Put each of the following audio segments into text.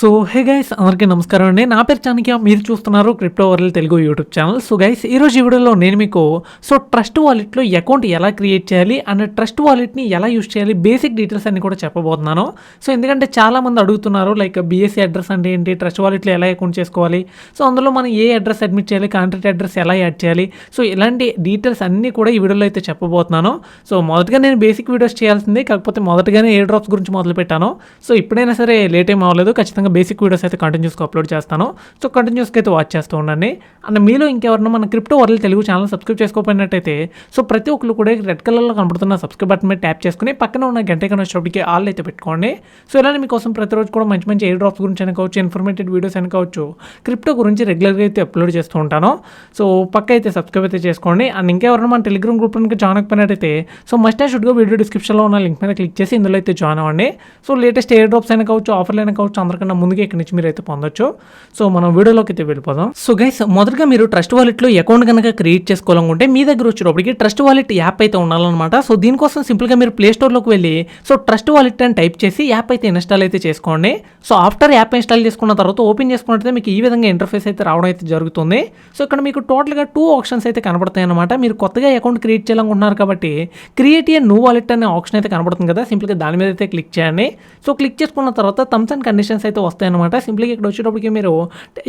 So hey guys అందరికీ నమస్కారం అండి. నా పేరు చాణక్య, మీరు చూస్తున్నారు crypto world Telugu YouTube channel. So guys ఈరోజు ఈ వీడియోలో నేను మీకు ట్రస్ట్ వాలెట్లో అకౌంట్ ఎలా క్రియేట్ చేయాలి అండ్ ట్రస్ట్ వాలెట్ని ఎలా యూస్ చేయాలి, బేసిక్ డీటెయిల్స్ అన్ని కూడా చెప్పబోతున్నాను. సో ఎందుకంటే చాలామంది అడుగుతున్నారు లైక్ బీఎస్సీ అడ్రస్ అంటే ఏంటి, ట్రస్ట్ వాలెట్లో ఎలా అకౌంట్ చేసుకోవాలి, సో అందులో మనం ఏ అడ్రస్ అడ్మిట్ చేయాలి, కాంట్రాక్ట్ అడ్రస్ ఎలా యాడ్ చేయాలి, సో ఇలాంటి డీటెయిల్స్ అన్నీ కూడా ఈ వీడియోలో అయితే చెప్పబోతున్నాను. సో మొదటగా నేను బేసిక్ వీడియోస్ చేయాల్సిందే, కాకపోతే మొదటగానే ఎయిర్ డ్రాప్స్ గురించి మొదలు పెట్టాను. సో ఇప్పుడైనా సరే లేట్ ఏం అవ్వలేదు, ఖచ్చితంగా బేసిక్ వీడియోస్ అయితే కంటిన్యూస్గా అప్లోడ్ చేస్తాను. సో కంటిన్యూస్గా అయితే వాచ్ చేస్తూ ఉండండి. అండ్ మీలో ఇంకెవరన్నా మన crypto world Telugu channel subscribe చేసుకోకపోయినట్టయితే సో ప్రతి ఒక్కరు కూడా రెడ్ కలర్లో కనబడుతున్న సబ్స్క్రైబ్ బటన్ మీద ట్యాప్ చేసుకుని పక్కన ఉన్న గంట వచ్చేటప్పటికి ఆల్ అయితే పెట్టుకోండి. సో ఇలానే మీకోసం ప్రతిరోజు కూడా మంచి మంచి ఎయిర్ డ్రాప్స్ గురించి అని కావచ్చు, ఇన్ఫర్మేటివ్ వీడియోస్ అని కావచ్చు, క్రిప్టో గురించి రెగ్యులర్గా అయితే అప్లోడ్ చేస్తూ ఉంటాను. సో పక్క అయితే సబ్స్క్రైబ్ అయితే చేసుకోండి. అండ్ ఇంకెవరైనా మన టెలిగ్రామ్ గ్రూప్ నుంచి జాయిన్ అయిపోయినట్టయితే సో మస్ట్ అండ్ షుడ్గా వీడియో డిస్క్రిప్షన్లో ఉన్న లింక్ మీద క్లిక్ చేసి ఇందులో అయితే జాయిన్ అవ్వండి. సో లేటెస్ట్ ఎయిర్ డ్రాప్స్ అయినా కావచ్చు, ఆఫర్లు అయినా కావచ్చు, అందరికన్నా ముందుగా ఇక్కడ నుంచి మీరు అయితే పొందొచ్చు. సో మనం వీడియోలోకి అయితే వెళ్ళిపోదాం. సో గైస్ మొదటగా మీరు ట్రస్ట్ వాలెట్లో అకౌంట్ కనుక క్రియేట్ చేసుకోవాలనుకుంటే మీ దగ్గర వచ్చేటప్పటికి ట్రస్ట్ వాలెట్ యాప్ అయితే ఉండాలన్నమాట. సో దీనికోసం సింపుల్గా మీరు ప్లే స్టోర్లోకి వెళ్ళి సో ట్రస్ట్ వాలెట్ అని టైప్ చేసి యాప్ అయితే ఇన్స్టాల్ అయితే చేసుకోండి. సో ఆఫ్టర్ యాప్ ఇన్స్టాల్ చేసుకున్న తర్వాత ఓపెన్ చేసుకున్నట్లయితే మీకు ఈ విధంగా ఇంటర్ఫేస్ అయితే రావడం అయితే జరుగుతుంది. సో ఇక్కడ మీకు టోటల్గా 2 ఆప్షన్స్ అయితే కనబడతాయి అనమాట. మీరు కొత్తగా అకౌంట్ క్రియేట్ చేయాలనుకుంటున్నారు కాబట్టి క్రియేట్ ఏ న్యూ వాలెట్ అనే ఆప్షన్ అయితే కనబడుతుంది కదా, సింపుల్గా దాని మీద అయితే క్లిక్ చేయండి. సో క్లిక్ చేసుకున్న తర్వాత టర్మ్స్ అండ్ కండిషన్స్ అయితే వస్తాయన్నమాట. సింపుల్గా ఇక్కడ వచ్చేటప్పటికి మీరు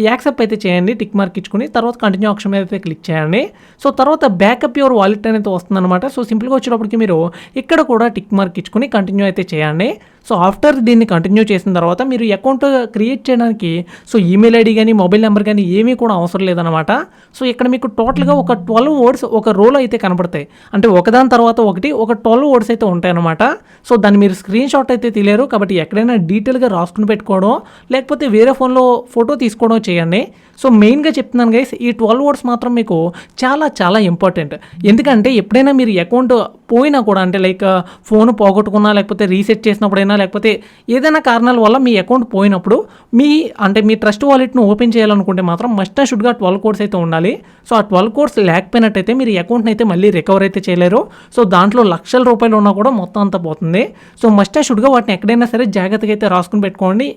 యాక్సెప్ట్ అయితే చేయండి, టిక్ మార్క్ ఇచ్చుకుని తర్వాత కంటిన్యూ ఆప్షన్ మీద అయితే క్లిక్ చేయండి. సో తర్వాత బ్యాకప్ యువర్ వాలెట్ అనేది వస్తుందన్నమాట. సో సింపుల్గా వచ్చేటప్పటికి మీరు ఇక్కడ కూడా టిక్ మార్క్ ఇచ్చుకుని కంటిన్యూ అయితే చేయండి. సో ఆఫ్టర్ దీన్ని కంటిన్యూ చేసిన తర్వాత మీరు అకౌంట్ క్రియేట్ చేయడానికి సో ఈమెయిల్ ఐడి కానీ మొబైల్ నెంబర్ కానీ ఏమీ కూడా అవసరం లేదనమాట. సో ఇక్కడ మీకు టోటల్గా ఒక 12 వర్డ్స్ ఒక రోలో అయితే కనపడతాయి, అంటే ఒకదాని తర్వాత ఒకటి ఒక 12 వర్డ్స్ అయితే ఉంటాయన్నమాట. సో దాన్ని మీరు స్క్రీన్ షాట్ అయితే తీలేరు కాబట్టి ఎక్కడైనా డీటెయిల్గా రాసుకుని పెట్టుకోవడం లేకపోతే వేరే ఫోన్లో ఫోటో తీసుకోవడం చేయండి. సో మెయిన్గా చెప్తున్నాను గైస్, ఈ 12 వర్డ్స్ మాత్రం మీకు చాలా చాలా ఇంపార్టెంట్. ఎందుకంటే ఎప్పుడైనా మీరు అకౌంట్ పోయినా కూడా, అంటే లైక్ ఫోన్ పోగొట్టుకున్నా లేకపోతే రీసెట్ చేసినప్పుడైనా లేకపోతే ఏదైనా కారణాల వల్ల మీ అకౌంట్ పోయినప్పుడు మీ ట్రస్ట్ వాలెట్ను ఓపెన్ చేయాలనుకుంటే మాత్రం మస్ట్ అండ్ షుడ్గా 12 కోడ్స్ అయితే ఉండాలి. సో ఆ 12 కోడ్స్ లేకపోయినట్టయితే మీరు అకౌంట్ని అయితే మళ్ళీ రికవర్ అయితే చేయలేరు. సో దాంట్లో లక్షల రూపాయలు ఉన్నా కూడా మొత్తం అంతా పోతుంది. సో మస్ట్ అండ్ షుడ్గా వాటిని ఎక్కడైనా సరే జాగ్రత్తగా అయితే రాసుకుని పెట్టుకోండి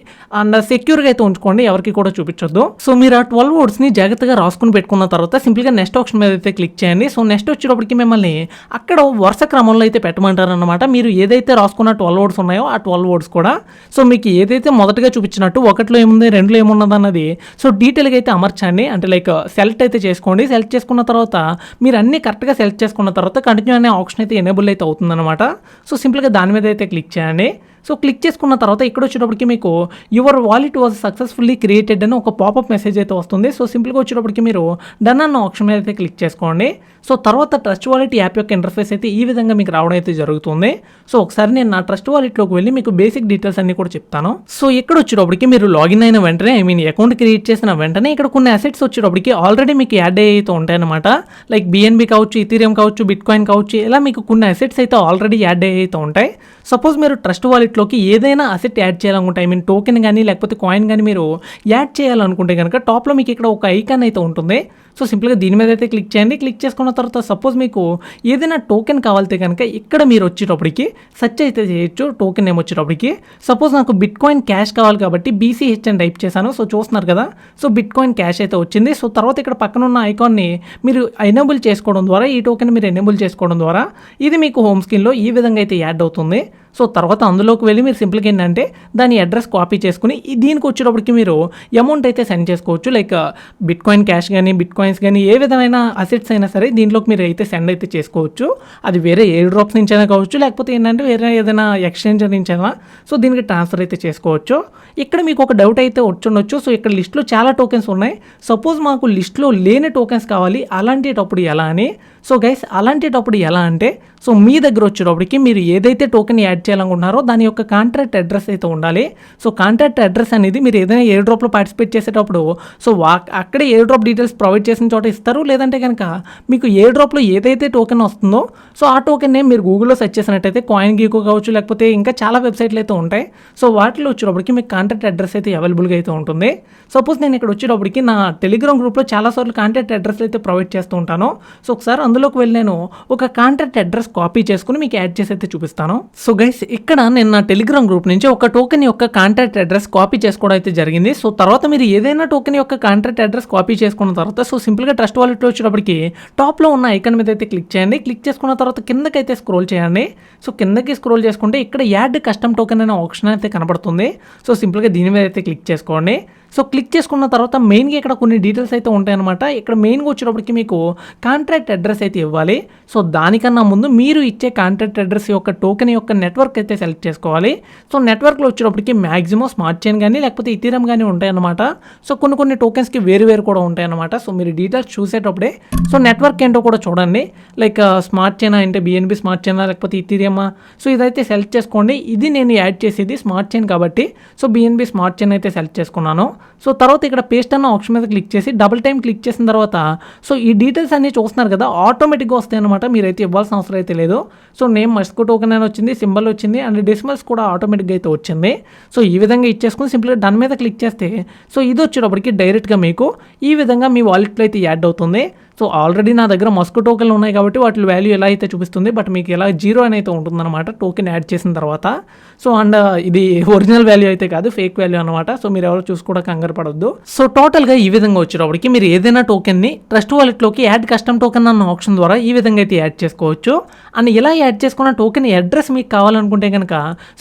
అండ్ సెక్యూర్గా అయితే ఉంచుకోండి, ఎవరికి కూడా చూపించొద్దు. సో మీరు ఆ 12 వర్డ్స్ని జాగ్రత్తగా రాసుకుని పెట్టుకున్న తర్వాత సింపుల్గా నెక్స్ట్ ఆప్షన్ మీద అయితే క్లిక్ చేయండి. సో నెక్స్ట్ వచ్చేటప్పటికి మిమ్మల్ని అక్కడ వరుస క్రమంలో అయితే పెట్టమంటారు అనమాట. మీరు ఏదైతే రాసుకున్న 12 వర్డ్స్ ఉన్నాయో ఆ 12 వర్డ్స్ కూడా సో మీకు ఏదైతే మొదటగా చూపించినట్టు 1లో ఏముంది 2లో ఏమున్నది అన్నది సో డీటెయిల్గా అయితే అమర్చండి, అంటే లైక్ సెలెక్ట్ అయితే చేసుకోండి. సెలెక్ట్ చేసుకున్న తర్వాత మీరు అన్ని కరెక్ట్గా సెలెక్ట్ చేసుకున్న తర్వాత కంటిన్యూ అనే ఆప్షన్ అయితే ఎనేబుల్ అయితే అవుతుందన్నమాట. సో సింపుల్గా దాని మీద అయితే క్లిక్ చేయండి. సో క్లిక్ చేసుకున్న తర్వాత ఇక్కడ వచ్చేటప్పటికి మీకు your wallet was successfully created అని ఒక పాపప్ మెసేజ్ అయితే వస్తుంది. సో సింపుల్గా వచ్చేటప్పటికి మీరు డన్ అన్న ఆప్షన్ మీద అయితే క్లిక్ చేసుకోండి. సో తర్వాత ట్రస్ట్ వాలెట్ యాప్ యొక్క ఇంటర్ఫేస్ అయితే ఈ విధంగా మీకు రావడం అయితే జరుగుతుంది. సో ఒకసారి నేను నా ట్రస్ట్ వాలెట్లోకి వెళ్ళి మీకు బేసిక్ డీటెయిల్స్ అన్ని కూడా చెప్తాను. సో ఇక్కడ వచ్చేటప్పటికి మీరు లాగిన్ అయిన వెంటనే అకౌంట్ క్రియేట్ చేసిన వెంటనే ఇక్కడ కొన్ని అసెట్స్ వచ్చేటప్పటికి ఆల్రెడీ మీకు యాడ్ అయితే ఉంటాయన్నమాట. లైక్ బిఎన్బి కావచ్చు, ఇథీరియం కావచ్చు, బిట్ కాయిన్ కావచ్చు, ఇలా మీకు కొన్ని అసెట్స్ అయితే ఆల్రెడీ యాడ్ అయితే ఉంటాయి. సపోజ్ మీరు ట్రస్ట్ వాలెట్లోకి ఏదైనా అసెట్ యాడ్ చేయాలనుకుంటే టోకెన్ కానీ లేకపోతే కాయిన్ కానీ మీరు యాడ్ చేయాలనుకుంటే కనుక టాప్లో మీకు ఇక్కడ ఒక ఐకాన్ అయితే ఉంటుంది. సో సింపుల్గా దీని మీద అయితే క్లిక్ చేయండి. క్లిక్ చేసుకున్న తర్వాత సపోజ్ మీకు ఏదైనా టోకెన్ కావాలితే కనుక ఇక్కడ మీరు వచ్చేటప్పటికి సెర్చ్ అయితే చేయొచ్చు. టోకెన్ నేమ్ వచ్చేటప్పటికి సపోజ్ నాకు బిట్ కాయిన్ క్యాష్ కావాలి కాబట్టి BCH అని టైప్ చేశాను. సో చూస్తున్నారు కదా, సో బిట్ కాయిన్ క్యాష్ అయితే వచ్చింది. సో తర్వాత ఇక్కడ పక్కన ఉన్న ఐకాన్ని మీరు ఎనేబుల్ చేసుకోవడం ద్వారా, ఈ టోకెన్ మీరు ఎనేబుల్ చేసుకోవడం ద్వారా ఇది మీకు హోమ్ స్క్రీన్లో ఈ విధంగా అయితే యాడ్ అవుతుంది. సో తర్వాత అందులోకి వెళ్ళి మీరు సింపుల్గా ఏంటంటే దాని అడ్రస్ కాపీ చేసుకుని దీనికి వచ్చేటప్పటికి మీరు అమౌంట్ అయితే సెండ్ చేసుకోవచ్చు. లైక్ బిట్ కాయిన్ క్యాష్ కానీ బిట్ కాయిన్స్ కానీ ఏ విధమైన అసెట్స్ అయినా సరే దీంట్లోకి మీరు అయితే సెండ్ అయితే చేసుకోవచ్చు. అది వేరే ఎయిర్ డ్రాప్స్ నుంచి అయినా కావచ్చు, లేకపోతే ఏంటంటే వేరే ఏదైనా ఎక్స్చేంజ్ నుంచి అయినా సో దీనికి ట్రాన్స్ఫర్ అయితే చేసుకోవచ్చు. ఇక్కడ మీకు ఒక డౌట్ అయితే వచ్చుండొచ్చు. సో ఇక్కడ లిస్ట్లో చాలా టోకెన్స్ ఉన్నాయి, సపోజ్ మాకు లిస్ట్లో లేని టోకెన్స్ కావాలి, అలాంటిటప్పుడు ఎలా అని. సో గైస్ అలాంటిటప్పుడు ఎలా అంటే సో మీ దగ్గర వచ్చేటప్పటికి మీరు ఏదైతే టోకెన్ యాడ్ చేయాలనుకుంటున్నారో దాని యొక్క కాంట్రాక్ట్ అడ్రస్ అయితే ఉండాలి. సో కాంట్రాక్ట్ అడ్రస్ అనేది మీరు ఏదైనా ఎయిర్ డ్రాప్లో పార్టిసిపేట్ చేసేటప్పుడు సో అక్కడే ఎయిర్ డ్రాప్ డీటెయిల్స్ ప్రొవైడ్ చేసిన చోట ఇస్తారు. లేదంటే కనుక మీకు ఎయిర్ డ్రాప్లో ఏదైతే టోకెన్ వస్తుందో సో ఆ టోకెన్ నేమ్ మీరు గూగుల్లో సెర్చ్ చేసినట్టయితే కాయిన్ గీకో కావచ్చు, లేకపోతే ఇంకా చాలా వెబ్సైట్లు అయితే ఉంటాయి. సో వాటిలో వచ్చేటప్పటికి మీకు కాంట్రాక్ట్ అడ్రస్ అయితే అవైలబుల్గా అయితే ఉంటుంది. సపోజ్ నేను ఇక్కడ వచ్చేటప్పటికి నా టెలిగ్రామ్ గ్రూప్లో చాలాసార్లు కాంట్రాక్ట్ అడ్రస్ అయితే ప్రొవైడ్ చేస్తూ ఉంటాను. సో ఒకసారి అందులోకి వెళ్ళి నేను ఒక కాంటాక్ట్ అడ్రస్ కాపీ చేసుకుని మీకు యాడ్ చేసి అయితే చూపిస్తాను. సో గైస్ ఇక్కడ నేను నా టెలిగ్రామ్ గ్రూప్ నుంచి ఒక టోకెన్ యొక్క కాంటాక్ట్ అడ్రస్ కాపీ చేసుకోవడం అయితే జరిగింది. సో తర్వాత మీరు ఏదైనా టోకెన్ యొక్క కాంటాక్ట్ అడ్రస్ కాపీ చేసుకున్న తర్వాత సో సింపుల్గా ట్రస్ట్ వాలెట్లో వచ్చేటప్పటికి టాప్లో ఉన్న ఐకాన్ మీద అయితే క్లిక్ చేయండి. క్లిక్ చేసుకున్న తర్వాత కిందకైతే స్క్రోల్ చేయండి. సో కిందకి స్క్రోల్ చేసుకుంటే ఇక్కడ యాడ్ కస్టమ్ టోకెన్ అనే ఆప్షన్ అయితే కనబడుతుంది. సో సింపుల్గా దీని మీద అయితే క్లిక్ చేసుకోండి. సో క్లిక్ చేసుకున్న తర్వాత మెయిన్గా ఇక్కడ కొన్ని డీటెయిల్స్ అయితే ఉంటాయన్నమాట. ఇక్కడ మెయిన్గా వచ్చేటప్పటికి మీకు కాంట్రాక్ట్ అడ్రస్ అయితే ఇవ్వాలి. సో దానికన్నా ముందు మీరు ఇచ్చే కాంట్రాక్ట్ అడ్రస్ యొక్క టోకెన్ యొక్క నెట్వర్క్ అయితే సెలెక్ట్ చేసుకోవాలి. సో నెట్వర్క్లో వచ్చేటప్పటికి మ్యాక్సిమం స్మార్ట్ చైన్ కానీ లేకపోతే ఇథీరియం కానీ ఉంటాయన్నమాట. సో కొన్ని టోకెన్స్కి వేరు కూడా ఉంటాయన్నమాట. సో మీరు డీటెయిల్స్ చూసేటప్పుడే సో నెట్వర్క్ ఏంటో కూడా చూడండి. లైక్ స్మార్ట్ చైన్ అంటే బిఎన్బి స్మార్ట్ చైన్ లేకపోతే ఇథీరియమా, సో ఇదైతే సెలెక్ట్ చేసుకోండి. ఇది నేను యాడ్ చేసేది స్మార్ట్ చైన్ కాబట్టి సో బిఎన్బి స్మార్ట్ చైన్ అయితే సెలెక్ట్ చేసుకున్నాను. సో తర్వాత ఇక్కడ పేస్ట్ అన్న ఆప్షన్ మీద క్లిక్ చేసి డబుల్ టైం క్లిక్ చేసిన తర్వాత సో ఈ డీటెయిల్స్ అన్ని చూస్తున్నారు కదా ఆటోమేటిక్గా వస్తాయి అనమాట. మీరైతే ఇవ్వాల్సిన అవసరం అయితే లేదు. సో నేమ్ మస్కో టోకెన్ అని వచ్చింది, సింబల్ వచ్చింది అండ్ డెసిమల్స్ కూడా ఆటోమేటిక్గా అయితే వచ్చింది. సో ఈ విధంగా ఇచ్చేసుకుని సింపుల్గా డన్ మీద క్లిక్ చేస్తే సో ఇది వచ్చేటప్పటికి డైరెక్ట్గా మీకు ఈ విధంగా మీ వాలెట్లో అయితే యాడ్ అవుతుంది. సో ఆల్రెడీ నా దగ్గర మస్కో టోకెన్లు ఉన్నాయి కాబట్టి వాటి వాల్యూ ఎలా అయితే చూపిస్తుంది, బట్ మీకు ఎలా 0 అని అయితే ఉంటుందన్నమాట టోకెన్ యాడ్ చేసిన తర్వాత. సో అండ్ ఇది ఒరిజినల్ వాల్యూ అయితే కాదు, ఫేక్ వాల్యూ అనమాట. సో మీరు ఎవరు చూసుకోవడం కంగారు పడొద్దు. సో టోటల్గా ఈ విధంగా వచ్చేటప్పటికి మీరు ఏదైనా టోకెన్ని ట్రస్ట్ వాలెట్లోకి యాడ్ కస్టమ్ టోకెన్ అన్న ఆప్షన్ ద్వారా ఈ విధంగా అయితే యాడ్ చేసుకోవచ్చు. అండ్ ఇలా యాడ్ చేసుకున్న టోకెన్ అడ్రస్ మీకు కావాలనుకుంటే కనుక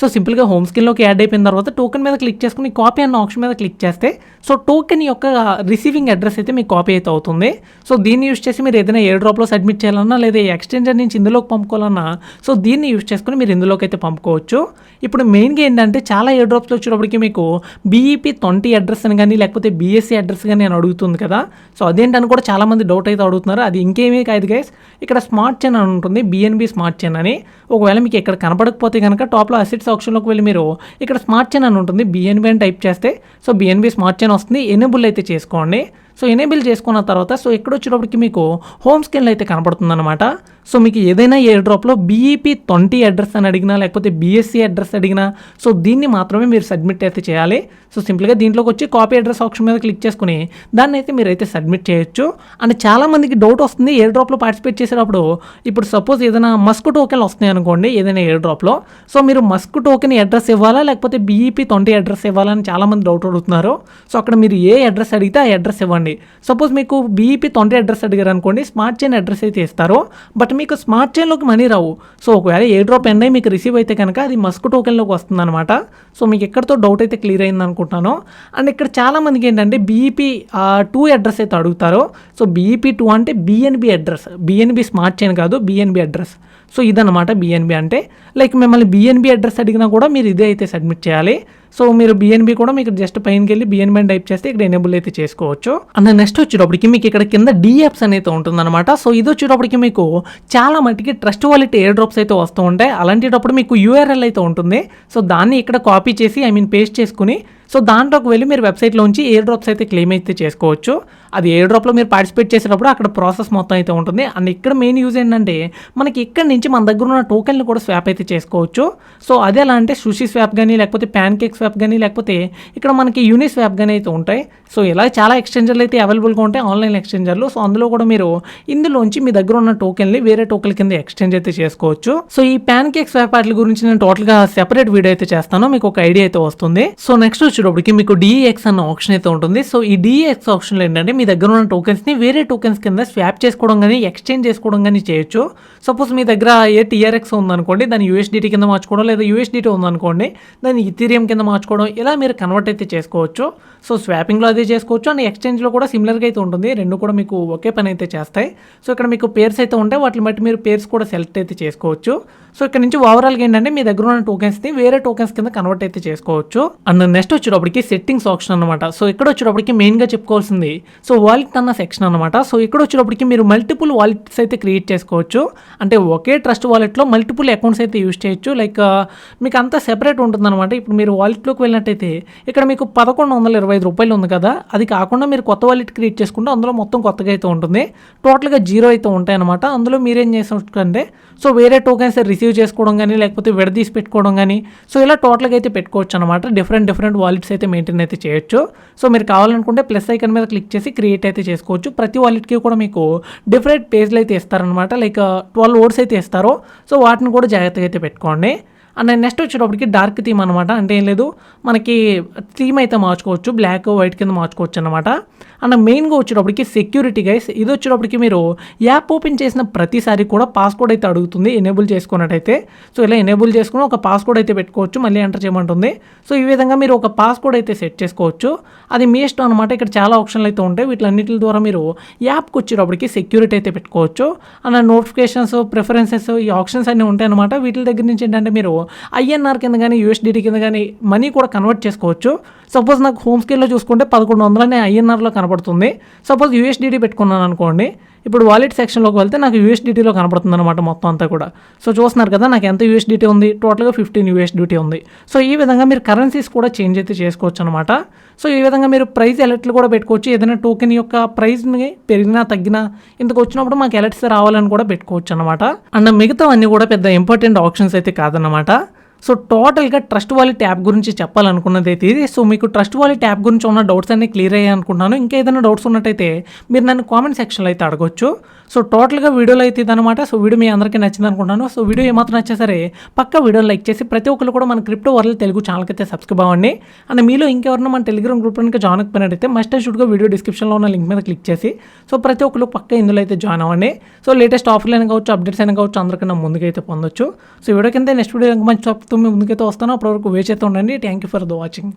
సో సింపుల్గా హోమ్ స్క్రీన్లోకి యాడ్ అయిపోయిన తర్వాత టోకెన్ మీద క్లిక్ చేసుకుని కాపీ అన్న ఆప్షన్ మీద క్లిక్ చేస్తే సో టోకెన్ యొక్క రిసీవింగ్ అడ్రస్ అయితే మీకు కాపీ అయితే అవుతుంది. సో దీన్ని యూస్ చేసి మీరు ఏదైనా ఎయిర్ డ్రాప్లో సబ్మిట్ చేయాలన్నా లేదా ఎక్స్చేంజర్ నుంచి ఇందులోకి పంపుకోవాలన్నా సో దీన్ని యూస్ చేసుకుని మీరు ఇందులోకి అయితే పంపుకోవచ్చు. ఇప్పుడు మెయిన్గా ఏంటంటే చాలా ఎయిర్ డ్రాప్స్లో వచ్చేటప్పటికి మీకు BEP20 అడ్రస్ అని కానీ లేకపోతే BSC అడ్రస్ కానీ నేను అడుగుతుంది కదా. సో అదేంటని కూడా చాలామంది డౌట్ అయితే అడుగుతున్నారు. అది ఇంకేమీ కాదు గైస్, ఇక్కడ స్మార్ట్ చైన్ అని ఉంటుంది, BNB స్మార్ట్ చైన్ అని. ఒకవేళ మీకు ఇక్కడ కనపడకపోతే కనుక టాప్లో అసెట్స్ ఆప్షన్లోకి వెళ్ళి మీరు ఇక్కడ స్మార్ట్ చైన్ అని ఉంటుంది, BNB అని టైప్ చేస్తే సో BNB స్మార్ట్ చైన్ వస్తుంది. ఎనేబుల్ అయితే చేసుకోండి. సో ఎనేబుల్ చేసుకున్న తర్వాత సో ఇక్కడ వచ్చేటప్పటికి మీకు హోమ్ స్క్రీన్లో అయితే కనపడుతుంది అనమాట. సో మీకు ఏదైనా ఎయిర్ డ్రాప్లో BEP20 అడ్రస్ అని అడిగినా లేకపోతే BSC అడ్రస్ అడిగినా సో దీన్ని మాత్రమే మీరు సబ్మిట్ అయితే చేయాలి. సో సింపుల్గా దీంట్లోకి వచ్చి కాపీ అడ్రస్ ఆప్షన్ మీద క్లిక్ చేసుకుని దాన్ని అయితే మీరైతే సబ్మిట్ చేయొచ్చు. అండ్ చాలామందికి డౌట్ వస్తుంది ఎయిర్ డ్రాప్లో పార్టిసిపేట్ చేసేటప్పుడు. ఇప్పుడు సపోజ్ ఏదైనా మస్క్ టోకెన్లు వస్తున్నాయి అనుకోండి ఏదైనా ఎయిర్ డ్రాప్లో, సో మీరు మస్క్ టోకెన్ అడ్రస్ ఇవ్వాలా లేకపోతే BEP20 అడ్రస్ ఇవ్వాలా అని చాలామంది డౌట్ అడుగుతున్నారు. సో అక్కడ మీరు ఏ అడ్రస్ అడిగితే ఆ అడ్రస్ ఇవ్వండి. సపోజ్ మీకు BEP20 అడ్రస్ అడిగారు అనుకోండి, స్మార్ట్ చైన్ అడ్రస్ అయితే ఇస్తారు, బట్ మీకు స్మార్ట్ చైన్లోకి మనీ రావు. సో ఒకవేళ ఎయిర్ డ్రాప్ ఎండ్ అయ్యి మీకు రిసీవ్ అయితే కనుక అది మస్క్ టోకెన్లోకి వస్తుంది అనమాట. సో మీకు ఎక్కడితో డౌట్ అయితే క్లియర్ అయింది అనుకుంటున్నాను. అండ్ ఇక్కడ చాలామందికి ఏంటంటే BEP2 అడ్రస్ అయితే అడుగుతారు. సో BEP2 అంటే BNB address, BNB smart chain కాదు, BNB అడ్రస్. సో ఇదన్నమాట BNB అంటే. లైక్ మిమ్మల్ని BNB అడ్రస్ అడిగినా కూడా మీరు ఇదే అయితే సబ్మిట్ చేయాలి. సో మీరు BNB కూడా మీకు జస్ట్ పైనకి వెళ్ళి BNB అని టైప్ చేస్తే ఇక్కడ ఎనేబుల్ అయితే చేసుకోవచ్చు. అండ్ నెక్స్ట్ వచ్చేటప్పటికి మీకు ఇక్కడ కింద DApps అనేది ఉంటుందన్నమాట. సో ఇది వచ్చేటప్పటికి మీకు చాలా మట్టికి ట్రస్ట్ వాలెట్ ఎయిర్ డ్రాప్స్ అయితే వస్తూ ఉంటాయి. అలాంటిటప్పుడు మీకు URL అయితే ఉంటుంది. సో దాన్ని ఇక్కడ కాపీ చేసి పేస్ట్ చేసుకుని సో దాంట్లోకి వెళ్ళి మీరు వెబ్సైట్లోంచి ఎయిర్ డ్రాప్స్ అయితే క్లెయిమ్ అయితే చేసుకోవచ్చు. అది ఎయిర్ డ్రాప్లో మీరు పార్టిసిపేట్ చేసేటప్పుడు అక్కడ ప్రాసెస్ మొత్తం అయితే ఉంటుంది. అండ్ ఇక్కడ మెయిన్ యూజ్ ఏంటంటే మనకి ఇక్కడ నుంచి మన దగ్గర ఉన్న టోకెన్లు కూడా స్వాప్ అయితే చేసుకోవచ్చు. సో అదే ఎలా అంటే సుషి స్వాప్ కానీ లేకపోతే ప్యాన్ కేక్ స్వాప్ కానీ లేకపోతే ఇక్కడ మనకి యూని స్వాప్ కానీ అయితే ఉంటాయి. సో ఇలా చాలా ఎక్స్చేంజర్లు అయితే అవైలబుల్గా ఉంటాయి, ఆన్లైన్ ఎక్స్చేంజర్లు. సో అందులో కూడా మీరు ఇందులోంచి మీ దగ్గర ఉన్న టోకెన్ని వేరే టోకెన్ కింద ఎక్స్చేంజ్ అయితే చేసుకోవచ్చు. సో ఈ ప్యాన్ కేక్ స్వాప్ వాటి గురించి నేను టోటల్గా సెపరేట్ వీడియో అయితే చేస్తాను, మీకు ఒక ఐడియా అయితే వస్తుంది. సో నెక్స్ట్ వచ్చేటప్పటికి మీకు DEX అన్న ఆప్షన్ అయితే ఉంటుంది. సో ఈ DEX ఆప్షన్లో ఏంటంటే మీ దగ్గర ఉన్న టోకెన్స్ని వేరే టోకెన్స్ కింద స్వాప్ చేసుకోవడం కానీ ఎక్స్చేంజ్ చేసుకోవడం కానీ చేయొచ్చు. సపోజ్ మీ దగ్గర ఏ TRX ఉందనుకోండి దాన్ని USDT కింద మార్చుకోవడం, లేదా USDT ఉందనుకోండి దాన్ని ఇథీరియం కింద మార్చుకోవడం, ఇలా మీరు కన్వర్ట్ అయితే చేసుకోవచ్చు. సో స్వాపింగ్లో అదే చేసుకోవచ్చు అండ్ ఎక్స్చేంజ్లో కూడా సిమిలర్గా అయితే ఉంటుంది. రెండు కూడా మీకు ఒకే పని అయితే చేస్తాయి. సో ఇక్కడ మీకు పేర్స్ అయితే ఉంటాయి, వాటిని బట్టి మీరు పేర్స్ కూడా సెలెక్ట్ అయితే చేసుకోవచ్చు. సో ఇక్కడ నుంచి ఓవరాల్గా ఏంటంటే మీ దగ్గర ఉన్న టోకెన్స్ని వేరే టోకెన్స్ కింద కన్వర్ట్ అయితే చేసుకోవచ్చు. అండ్ నెక్స్ట్ వచ్చేటప్పటికి సెట్టింగ్స్ ఆప్షన్ అనమాట. సో ఇక్కడ వచ్చేటప్పటికి మెయిన్గా చెప్పుకోవాల్సింది సో వాలెట్ అన్న సెక్షన్ అనమాట. సో ఇక్కడ వచ్చేటప్పటికి మీరు మల్టిపుల్ వాలెట్స్ అయితే క్రియేట్ చేసుకోవచ్చు. అంటే ఒకే ట్రస్ట్ వాలెట్లో మల్టిపుల్ అకౌంట్స్ అయితే యూస్ చేయొచ్చు. లైక్ మీకు అంతా సెపరేట్ ఉంటుంది అనమాట. ఇప్పుడు మీరు వాలెట్లోకి వెళ్ళినట్టయితే ఇక్కడ మీకు 1125 రూపాయలు ఉంది కదా, అది కాకుండా మీరు కొత్త వాలెట్ క్రియేట్ చేసుకుంటే అందులో మొత్తం కొత్తగా అయితే ఉంటుంది. టోటల్గా 0 అయితే ఉంటాయి అనమాట. అందులో మీరేం చేస్తుంటే సో వేరే టోకెన్స్ రిసీవ్ చేసుకోవడం కానీ లేకపోతే విడదీసి పెట్టుకోవడం కానీ సో ఇలా టోటల్గా అయితే పెట్టుకోవచ్చు అనమాట. డిఫరెంట్ వాలెట్స్ అయితే మెయింటైన్ అయితే చేయొచ్చు. సో మీరు కావాలనుకుంటే ప్లస్ ఐకాన్ మీద క్లిక్ చేసి క్రియేట్ అయితే చేసుకోవచ్చు. ప్రతి వాలెట్కి కూడా మీకు డిఫరెంట్ పేజ్లు అయితే ఇస్తారనమాట. లైక్ 12 వర్డ్స్ అయితే ఇస్తారు. సో వాటిని కూడా జాగ్రత్తగా అయితే పెట్టుకోండి. అండ్ నెక్స్ట్ వచ్చేటప్పటికి డార్క్ థీమ్ అనమాట. అంటే ఏం లేదు, మనకి థీమ్ అయితే మార్చుకోవచ్చు, బ్లాక్ వైట్ కింద మార్చుకోవచ్చు అనమాట. అండ్ మెయిన్గా వచ్చేటప్పటికి సెక్యూరిటీ గైస్, ఇది వచ్చేటప్పటికి మీరు యాప్ ఓపెన్ చేసిన ప్రతిసారి కూడా పాస్కోడ్ అయితే అడుగుతుంది ఎనేబుల్ చేసుకున్నట్టయితే. సో ఇలా ఎనేబుల్ చేసుకుని ఒక పాస్కోడ్ అయితే పెట్టుకోవచ్చు, మళ్ళీ ఎంటర్ చేయమంటుంది. సో ఈ విధంగా మీరు ఒక పాస్కోడ్ అయితే సెట్ చేసుకోవచ్చు. అది మీ ఇష్టం అనమాట. ఇక్కడ చాలా ఆప్షన్లు అయితే ఉంటాయి. వీటిలన్నిటి ద్వారా మీరు యాప్కి వచ్చేటప్పటికి సెక్యూరిటీ అయితే పెట్టుకోవచ్చు. అండ్ నోటిఫికేషన్స్, ప్రిఫరెన్సెస్, ఈ ఆప్షన్స్ అన్నీ ఉంటాయి అనమాట. వీటి దగ్గర నుంచి ఏంటంటే మీరు ఐఎన్ఆర్ కింద కానీ యూఎస్డిటీ కింద కానీ మనీ కూడా కన్వర్ట్ చేసుకోవచ్చు. సపోజ్ నాకు హోమ్ స్క్రీన్లో చూసుకుంటే 1100 ఐఎన్ఆర్లో కనపడుతుంది. సపోజ్ యూఎస్డిటీ పెట్టుకున్నాను అనుకోండి, ఇప్పుడు వాలెట్ సెక్షన్లోకి వెళ్తే నాకు యూఎస్డిటీలో కనపడుతుంది అనమాట మొత్తం అంతా కూడా. సో చూస్తున్నారు కదా, నాకు ఎంత యూఎస్డిటీ ఉంది, టోటల్గా 15 యూఎస్డిటీ ఉంది. సో ఈ విధంగా మీరు కరెన్సీస్ కూడా చేంజ్ అయితే చేసుకోవచ్చు అనమాట. సో ఈ విధంగా మీరు ప్రైస్ అలర్ట్లు కూడా పెట్టుకోవచ్చు. ఏదైనా టోకెన్ యొక్క ప్రైస్ని పెరిగినా తగ్గినా ఇంతకు వచ్చినప్పుడు మాకు అలర్ట్స్ రావాలని కూడా పెట్టుకోవచ్చు అనమాట. అండ్ మిగతా అన్నీ కూడా పెద్ద ఇంపార్టెంట్ ఆప్షన్స్ అయితే కాదన్నమాట. సో టోటల్గా ట్రస్ట్ వాలెట్ యాప్ గురించి చెప్పాలనుకున్నది అయితే ఇది. సో మీకు ట్రస్ట్ వాలెట్ యాప్ గురించి ఉన్న డౌట్స్ అన్నీ క్లియర్ అయ్యాయి అనుకుంటున్నాను. ఇంకా ఏదైనా డౌట్స్ ఉన్నట్టయితే మీరు నన్ను కామెంట్ సెక్షన్లో అయితే అడగొచ్చు. సో టోటల్గా వీడియోలో అయితే ఇదనమాట. సో వీడియో మీ అందరికీ నచ్చింది అనుకుంటున్నాను. సో వీడియో ఏమాత్రం నచ్చా సరే పక్క వీడియోని లైక్ చేసి ప్రతి ఒక్కరు కూడా మన క్రిప్టో వరల్డ్ తెలుగు ఛానల్కి అయితే సబ్స్క్రైబ్ అవ్వండి. అండ్ మీలో ఇంకెవరైనా మన టెలిగ్రామ్ గ్రూప్లోకి జాయిన్ అయిపోయినట్టయితే మస్ట్ అండ్ షుడ్గా వీడియో డిస్క్రిప్షన్లో ఉన్న లింక్ మీద క్లిక్ చేసి సో ప్రతి ఒక్కరు పక్క ఇందులో అయితే జాయిన్ అవ్వండి. సో లేటెస్ట్ ఆఫర్లు అయినా కావచ్చు, అప్డేట్స్ అయినా కావచ్చు, అందరికన్నా ముందుకైతే పొందొచ్చు. సో వీడియో కింద నెక్స్ట్ వీడియో ఇంకా మంచి టాపిక్తో మీ ముందుకైతే వస్తాను. అప్పటివరకు వేచి అయితే ఉండండి. Thank you for the watching.